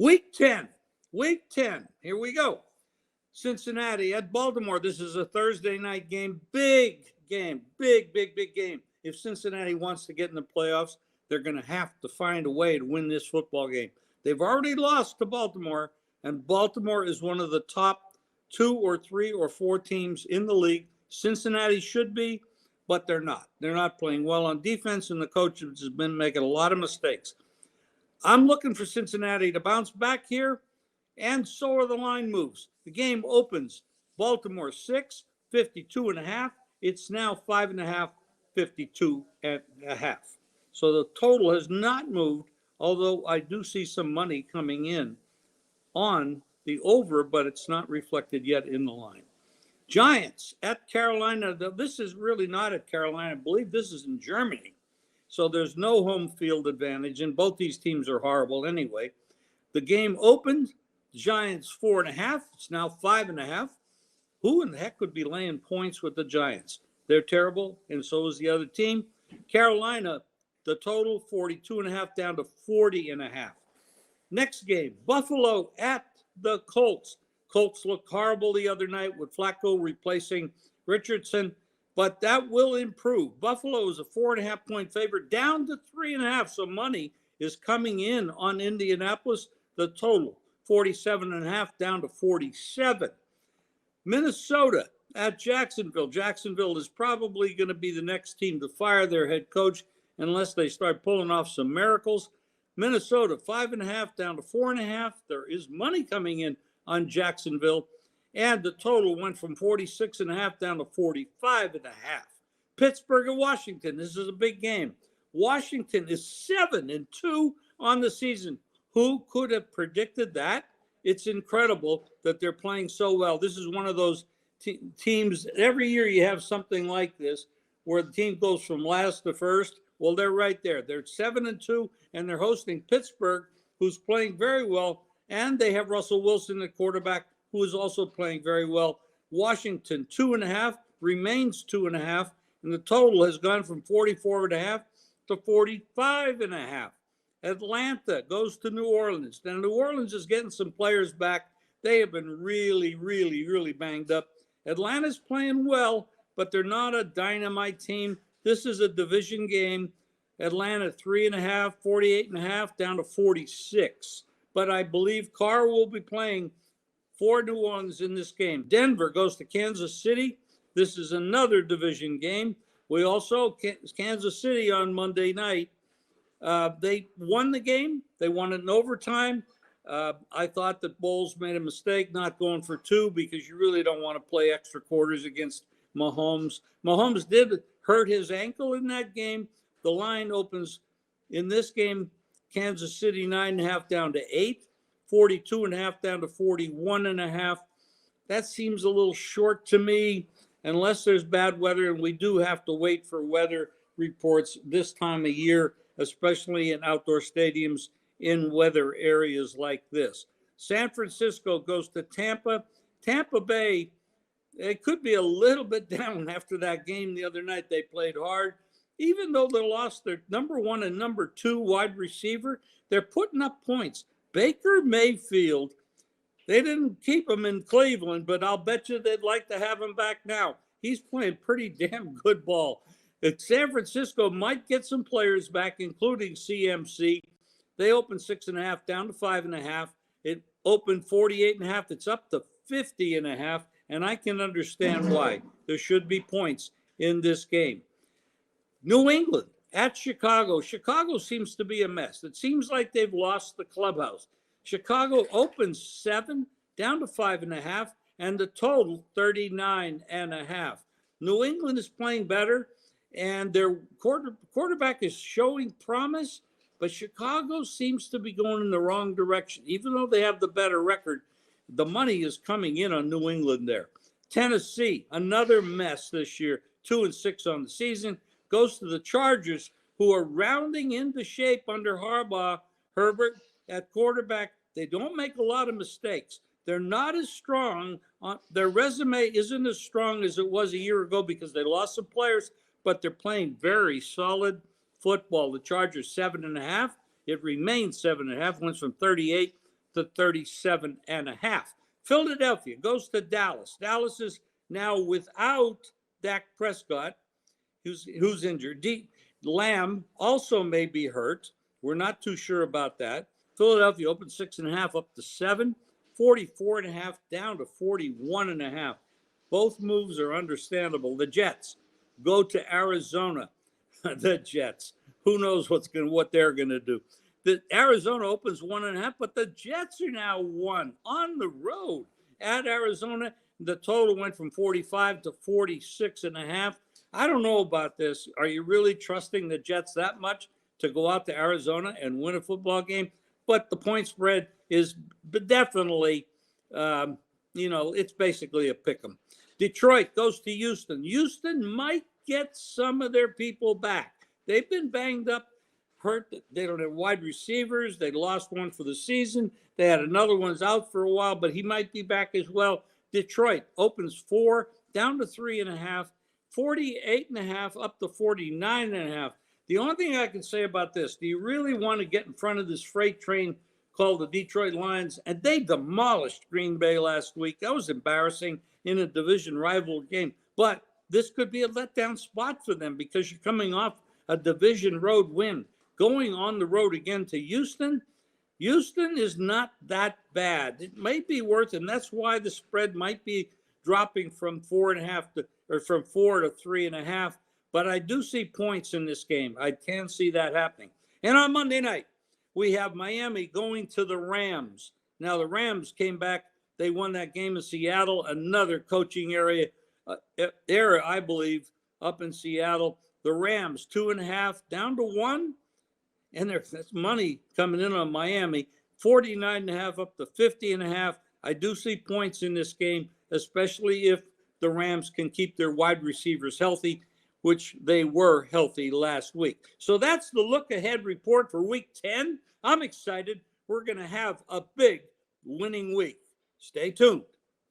Week 10. Week 10. Here we go. Cincinnati at Baltimore. This is a Thursday night game. Big game. Big game. If Cincinnati wants to get in the playoffs, they're going to have to find a way to win this football game. They've already lost to Baltimore, and Baltimore is one of the top 2 or 3 or 4 teams in the league. Cincinnati should be, but they're not. They're not playing well on defense, and the coach has been making a lot of mistakes. I'm looking for Cincinnati to bounce back here, and so are the line moves. The game opens Baltimore 6, 52.5. It's now 5.5, 52.5. So the total has not moved, although I do see some money coming in on the over, but it's not reflected yet in the line. Giants at Carolina. This is really not at Carolina. I believe this is in Germany. So there's no home field advantage, and both these teams are horrible anyway. The game opened, Giants 4.5. It's now 5.5. Who in the heck would be laying points with the Giants? They're terrible, and so is the other team. Carolina, the total 42.5 down to 40.5. Next game, Buffalo at the Colts. Colts looked horrible the other night with Flacco replacing Richardson, but that will improve. Buffalo is a 4.5-point favorite down to 3.5, so money is coming in on Indianapolis. The total 47.5 down to 47. Minnesota at Jacksonville. Jacksonville is probably going to be the next team to fire their head coach unless they start pulling off some miracles. Minnesota 5.5 down to 4.5. There is money coming in on Jacksonville, and the total went from 46.5 down to 45.5. Pittsburgh and Washington. This is a big game. Washington is 7-2 on the season. Who could have predicted that? It's incredible that they're playing so well. This is one of those teams. Every year you have something like this where the team goes from last to first. Well, they're right there. They're 7-2, and they're hosting Pittsburgh, who's playing very well. And they have Russell Wilson, the quarterback, who is also playing very well. Washington, 2.5, remains 2.5, and the total has gone from 44.5 to 45.5. Atlanta goes to New Orleans. Now, New Orleans is getting some players back. They have been really banged up. Atlanta's playing well, but they're not a dynamite team. This is a division game. Atlanta, 3.5, 48.5, down to 46. But I believe Carr will be playing for New Orleans in this game. Denver goes to Kansas City. This is another division game. We also, Kansas City on Monday night, they won the game. They won it in overtime. I thought that Bowles made a mistake not going for 2 because you really don't want to play extra quarters against Mahomes. Mahomes did hurt his ankle in that game. The line opens in this game, Kansas City 9.5 down to 8, 42.5 down to 41.5. That seems a little short to me, unless there's bad weather, and we do have to wait for weather reports this time of year, especially in outdoor stadiums in weather areas like this. San Francisco goes to Tampa. Tampa Bay, it could be a little bit down after that game the other night. They played hard. Even though they lost their number 1 and number 2 wide receiver, they're putting up points. Baker Mayfield, they didn't keep him in Cleveland, but I'll bet you they'd like to have him back now. He's playing pretty damn good ball. San Francisco might get some players back, including CMC. They opened 6.5 down to 5.5. It opened 48.5. It's up to 50.5, and I can understand why. There should be points in this game. New England at Chicago. Chicago seems to be a mess. It seems like they've lost the clubhouse. Chicago opens 7 down to 5.5, and the total 39.5. New England is playing better, and their quarterback is showing promise, but Chicago seems to be going in the wrong direction. Even though they have the better record, the money is coming in on New England there. Tennessee, another mess this year, 2-6 on the season. Goes to the Chargers, who are rounding into shape under Harbaugh. Herbert at quarterback. They don't make a lot of mistakes. They're not as strong. Their resume isn't as strong as it was a year ago because they lost some players, but they're playing very solid football. The Chargers 7.5. It remains 7.5. Went from 38 to 37.5. Philadelphia goes to Dallas. Dallas is now without Dak Prescott, who's injured. Lamb also may be hurt. We're not too sure about that. Philadelphia opened 6.5 up to 7, 44.5 down to 41.5. Both moves are understandable. The Jets go to Arizona. The Jets. Who knows what they're going to do? The Arizona opens 1.5, but the Jets are now 1 on the road at Arizona. The total went from 45 to 46.5. I don't know about this. Are you really trusting the Jets that much to go out to Arizona and win a football game? But the point spread is definitely, it's basically a pick 'em. Detroit goes to Houston. Houston might get some of their people back. They've been banged up, hurt. They don't have wide receivers. They lost one for the season. They had another one's out for a while, but he might be back as well. Detroit opens 4, down to 3.5, 48.5 up to 49.5. The only thing I can say about this, do you really want to get in front of this freight train called the Detroit Lions? And they demolished Green Bay last week. That was embarrassing in a division rival game. But this could be a letdown spot for them because you're coming off a division road win. Going on the road again to Houston, Houston is not that bad. It may be worth, and that's why the spread might be dropping from 4.5 from 4 to 3.5. But I do see points in this game. I can see that happening. And on Monday night, we have Miami going to the Rams. Now, the Rams came back. They won that game in Seattle, another coaching era, I believe, up in Seattle. The Rams, 2.5, down to 1. And there's money coming in on Miami, 49.5 up to 50.5. I do see points in this game, especially if the Rams can keep their wide receivers healthy, which they were healthy last week. So that's the look-ahead report for Week 10. I'm excited. We're going to have a big winning week. Stay tuned.